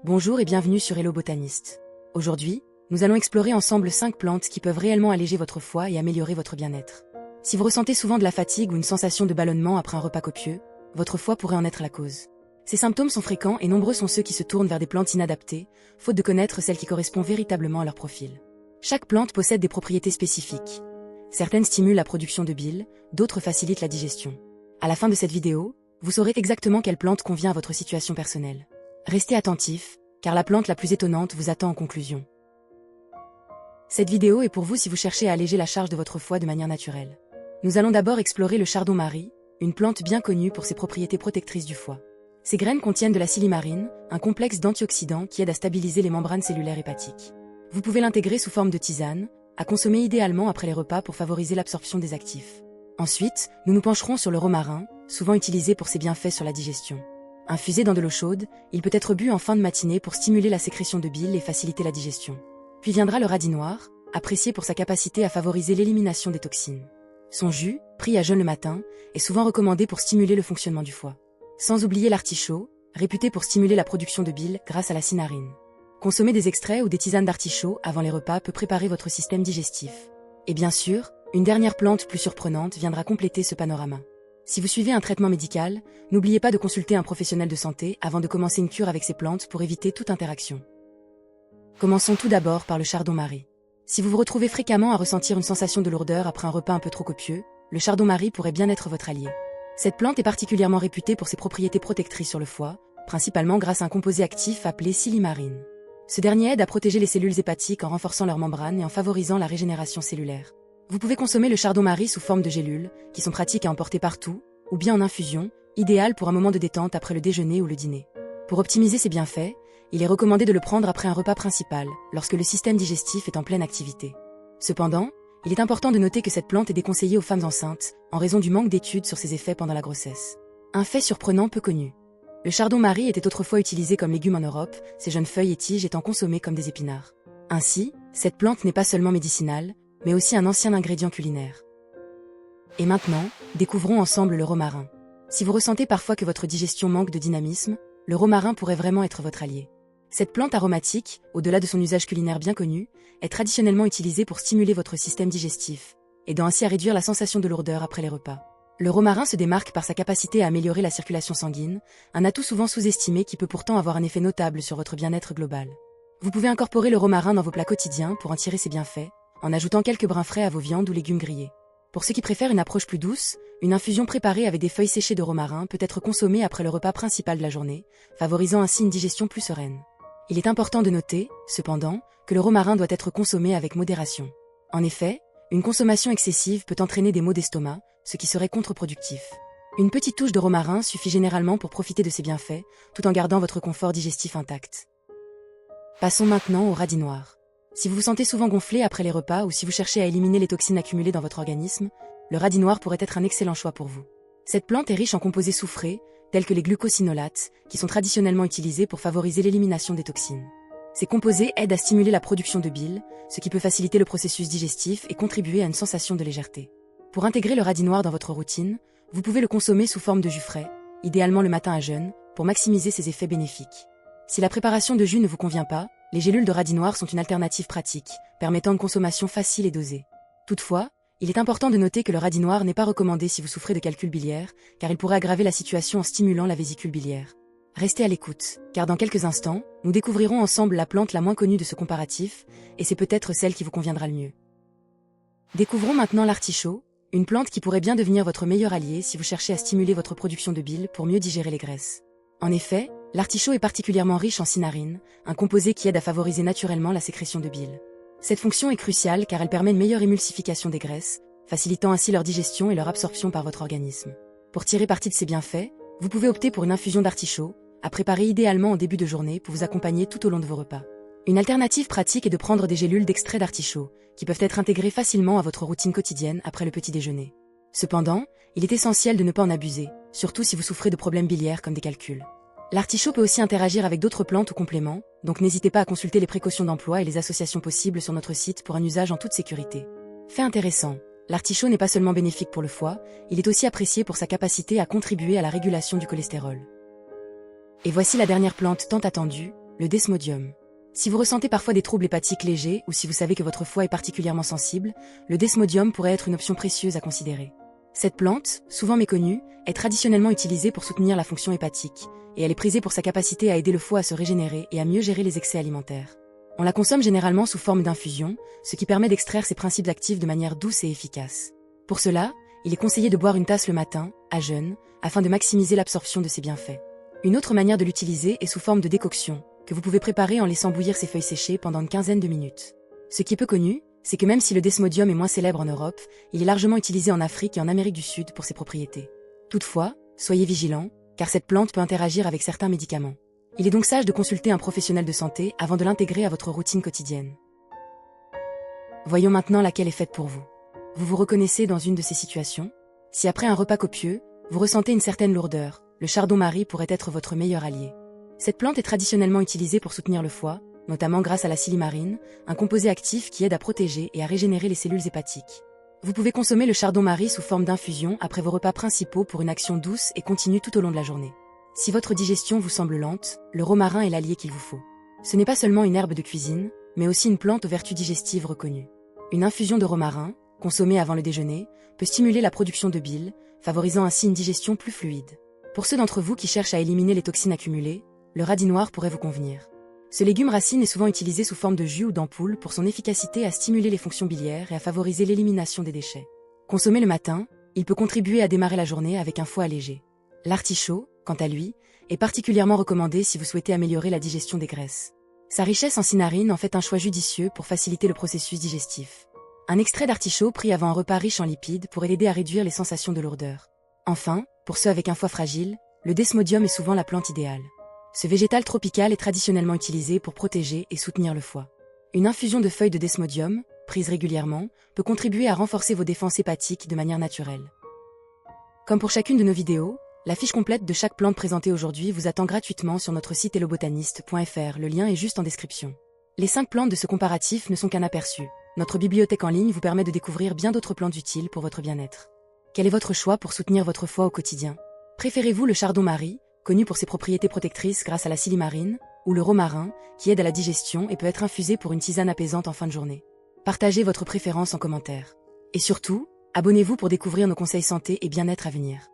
Bonjour et bienvenue sur Hello Botaniste. Aujourd'hui, nous allons explorer ensemble 5 plantes qui peuvent réellement alléger votre foie et améliorer votre bien-être. Si vous ressentez souvent de la fatigue ou une sensation de ballonnement après un repas copieux, votre foie pourrait en être la cause. Ces symptômes sont fréquents et nombreux sont ceux qui se tournent vers des plantes inadaptées, faute de connaître celle qui correspond véritablement à leur profil. Chaque plante possède des propriétés spécifiques. Certaines stimulent la production de bile, d'autres facilitent la digestion. À la fin de cette vidéo, vous saurez exactement quelle plante convient à votre situation personnelle. Restez attentifs, car la plante la plus étonnante vous attend en conclusion. Cette vidéo est pour vous si vous cherchez à alléger la charge de votre foie de manière naturelle. Nous allons d'abord explorer le chardon-marie, une plante bien connue pour ses propriétés protectrices du foie. Ses graines contiennent de la silimarine, un complexe d'antioxydants qui aide à stabiliser les membranes cellulaires hépatiques. Vous pouvez l'intégrer sous forme de tisane, à consommer idéalement après les repas pour favoriser l'absorption des actifs. Ensuite, nous nous pencherons sur le romarin, souvent utilisé pour ses bienfaits sur la digestion. Infusé dans de l'eau chaude, il peut être bu en fin de matinée pour stimuler la sécrétion de bile et faciliter la digestion. Puis viendra le radis noir, apprécié pour sa capacité à favoriser l'élimination des toxines. Son jus, pris à jeun le matin, est souvent recommandé pour stimuler le fonctionnement du foie. Sans oublier l'artichaut, réputé pour stimuler la production de bile grâce à la cinarine. Consommer des extraits ou des tisanes d'artichaut avant les repas peut préparer votre système digestif. Et bien sûr, une dernière plante plus surprenante viendra compléter ce panorama. Si vous suivez un traitement médical, n'oubliez pas de consulter un professionnel de santé avant de commencer une cure avec ces plantes pour éviter toute interaction. Commençons tout d'abord par le chardon-marie. Si vous vous retrouvez fréquemment à ressentir une sensation de lourdeur après un repas un peu trop copieux, le chardon-marie pourrait bien être votre allié. Cette plante est particulièrement réputée pour ses propriétés protectrices sur le foie, principalement grâce à un composé actif appelé silimarine. Ce dernier aide à protéger les cellules hépatiques en renforçant leurs membranes et en favorisant la régénération cellulaire. Vous pouvez consommer le chardon-marie sous forme de gélules, qui sont pratiques à emporter partout, ou bien en infusion, idéal pour un moment de détente après le déjeuner ou le dîner. Pour optimiser ses bienfaits, il est recommandé de le prendre après un repas principal, lorsque le système digestif est en pleine activité. Cependant, il est important de noter que cette plante est déconseillée aux femmes enceintes, en raison du manque d'études sur ses effets pendant la grossesse. Un fait surprenant peu connu. Le chardon-marie était autrefois utilisé comme légume en Europe, ses jeunes feuilles et tiges étant consommées comme des épinards. Ainsi, cette plante n'est pas seulement médicinale, mais aussi un ancien ingrédient culinaire. Et maintenant, découvrons ensemble le romarin. Si vous ressentez parfois que votre digestion manque de dynamisme, le romarin pourrait vraiment être votre allié. Cette plante aromatique, au-delà de son usage culinaire bien connu, est traditionnellement utilisée pour stimuler votre système digestif, aidant ainsi à réduire la sensation de lourdeur après les repas. Le romarin se démarque par sa capacité à améliorer la circulation sanguine, un atout souvent sous-estimé qui peut pourtant avoir un effet notable sur votre bien-être global. Vous pouvez incorporer le romarin dans vos plats quotidiens pour en tirer ses bienfaits, en ajoutant quelques brins frais à vos viandes ou légumes grillés. Pour ceux qui préfèrent une approche plus douce, une infusion préparée avec des feuilles séchées de romarin peut être consommée après le repas principal de la journée, favorisant ainsi une digestion plus sereine. Il est important de noter, cependant, que le romarin doit être consommé avec modération. En effet, une consommation excessive peut entraîner des maux d'estomac, ce qui serait contre-productif. Une petite touche de romarin suffit généralement pour profiter de ses bienfaits, tout en gardant votre confort digestif intact. Passons maintenant au radis noir. Si vous vous sentez souvent gonflé après les repas ou si vous cherchez à éliminer les toxines accumulées dans votre organisme, le radis noir pourrait être un excellent choix pour vous. Cette plante est riche en composés soufrés, tels que les glucosinolates, qui sont traditionnellement utilisés pour favoriser l'élimination des toxines. Ces composés aident à stimuler la production de bile, ce qui peut faciliter le processus digestif et contribuer à une sensation de légèreté. Pour intégrer le radis noir dans votre routine, vous pouvez le consommer sous forme de jus frais, idéalement le matin à jeun, pour maximiser ses effets bénéfiques. Si la préparation de jus ne vous convient pas, les gélules de radis noir sont une alternative pratique, permettant une consommation facile et dosée. Toutefois, il est important de noter que le radis noir n'est pas recommandé si vous souffrez de calcul biliaire, car il pourrait aggraver la situation en stimulant la vésicule biliaire. Restez à l'écoute, car dans quelques instants, nous découvrirons ensemble la plante la moins connue de ce comparatif, et c'est peut-être celle qui vous conviendra le mieux. Découvrons maintenant l'artichaut, une plante qui pourrait bien devenir votre meilleur allié si vous cherchez à stimuler votre production de bile pour mieux digérer les graisses. En effet, l'artichaut est particulièrement riche en cinarine, un composé qui aide à favoriser naturellement la sécrétion de bile. Cette fonction est cruciale car elle permet une meilleure émulsification des graisses, facilitant ainsi leur digestion et leur absorption par votre organisme. Pour tirer parti de ces bienfaits, vous pouvez opter pour une infusion d'artichaut, à préparer idéalement en début de journée pour vous accompagner tout au long de vos repas. Une alternative pratique est de prendre des gélules d'extrait d'artichaut, qui peuvent être intégrées facilement à votre routine quotidienne après le petit déjeuner. Cependant, il est essentiel de ne pas en abuser, surtout si vous souffrez de problèmes biliaires comme des calculs. L'artichaut peut aussi interagir avec d'autres plantes ou compléments, donc n'hésitez pas à consulter les précautions d'emploi et les associations possibles sur notre site pour un usage en toute sécurité. Fait intéressant, l'artichaut n'est pas seulement bénéfique pour le foie, il est aussi apprécié pour sa capacité à contribuer à la régulation du cholestérol. Et voici la dernière plante tant attendue, le desmodium. Si vous ressentez parfois des troubles hépatiques légers ou si vous savez que votre foie est particulièrement sensible, le desmodium pourrait être une option précieuse à considérer. Cette plante, souvent méconnue, est traditionnellement utilisée pour soutenir la fonction hépatique, et elle est prisée pour sa capacité à aider le foie à se régénérer et à mieux gérer les excès alimentaires. On la consomme généralement sous forme d'infusion, ce qui permet d'extraire ses principes actifs de manière douce et efficace. Pour cela, il est conseillé de boire une tasse le matin, à jeun, afin de maximiser l'absorption de ses bienfaits. Une autre manière de l'utiliser est sous forme de décoction, que vous pouvez préparer en laissant bouillir ses feuilles séchées pendant une quinzaine de minutes. Ce qui est peu connu, c'est que même si le desmodium est moins célèbre en Europe, il est largement utilisé en Afrique et en Amérique du Sud pour ses propriétés. Toutefois, soyez vigilants, car cette plante peut interagir avec certains médicaments. Il est donc sage de consulter un professionnel de santé avant de l'intégrer à votre routine quotidienne. Voyons maintenant laquelle est faite pour vous. Vous vous reconnaissez dans une de ces situations? Si après un repas copieux, vous ressentez une certaine lourdeur, le chardon-marie pourrait être votre meilleur allié. Cette plante est traditionnellement utilisée pour soutenir le foie, notamment grâce à la silimarine, un composé actif qui aide à protéger et à régénérer les cellules hépatiques. Vous pouvez consommer le chardon-marie sous forme d'infusion après vos repas principaux pour une action douce et continue tout au long de la journée. Si votre digestion vous semble lente, le romarin est l'allié qu'il vous faut. Ce n'est pas seulement une herbe de cuisine, mais aussi une plante aux vertus digestives reconnues. Une infusion de romarin, consommée avant le déjeuner, peut stimuler la production de bile, favorisant ainsi une digestion plus fluide. Pour ceux d'entre vous qui cherchent à éliminer les toxines accumulées, le radis noir pourrait vous convenir. Ce légume racine est souvent utilisé sous forme de jus ou d'ampoule pour son efficacité à stimuler les fonctions biliaires et à favoriser l'élimination des déchets. Consommé le matin, il peut contribuer à démarrer la journée avec un foie allégé. L'artichaut, quant à lui, est particulièrement recommandé si vous souhaitez améliorer la digestion des graisses. Sa richesse en cinarine en fait un choix judicieux pour faciliter le processus digestif. Un extrait d'artichaut pris avant un repas riche en lipides pourrait l'aider à réduire les sensations de lourdeur. Enfin, pour ceux avec un foie fragile, le desmodium est souvent la plante idéale. Ce végétal tropical est traditionnellement utilisé pour protéger et soutenir le foie. Une infusion de feuilles de desmodium, prise régulièrement, peut contribuer à renforcer vos défenses hépatiques de manière naturelle. Comme pour chacune de nos vidéos, la fiche complète de chaque plante présentée aujourd'hui vous attend gratuitement sur notre site hellobotaniste.fr, le lien est juste en description. Les 5 plantes de ce comparatif ne sont qu'un aperçu. Notre bibliothèque en ligne vous permet de découvrir bien d'autres plantes utiles pour votre bien-être. Quel est votre choix pour soutenir votre foie au quotidien? Préférez-vous le chardon-marie, connu pour ses propriétés protectrices grâce à la silimarine, ou le romarin, qui aide à la digestion et peut être infusé pour une tisane apaisante en fin de journée? Partagez votre préférence en commentaire. Et surtout, abonnez-vous pour découvrir nos conseils santé et bien-être à venir.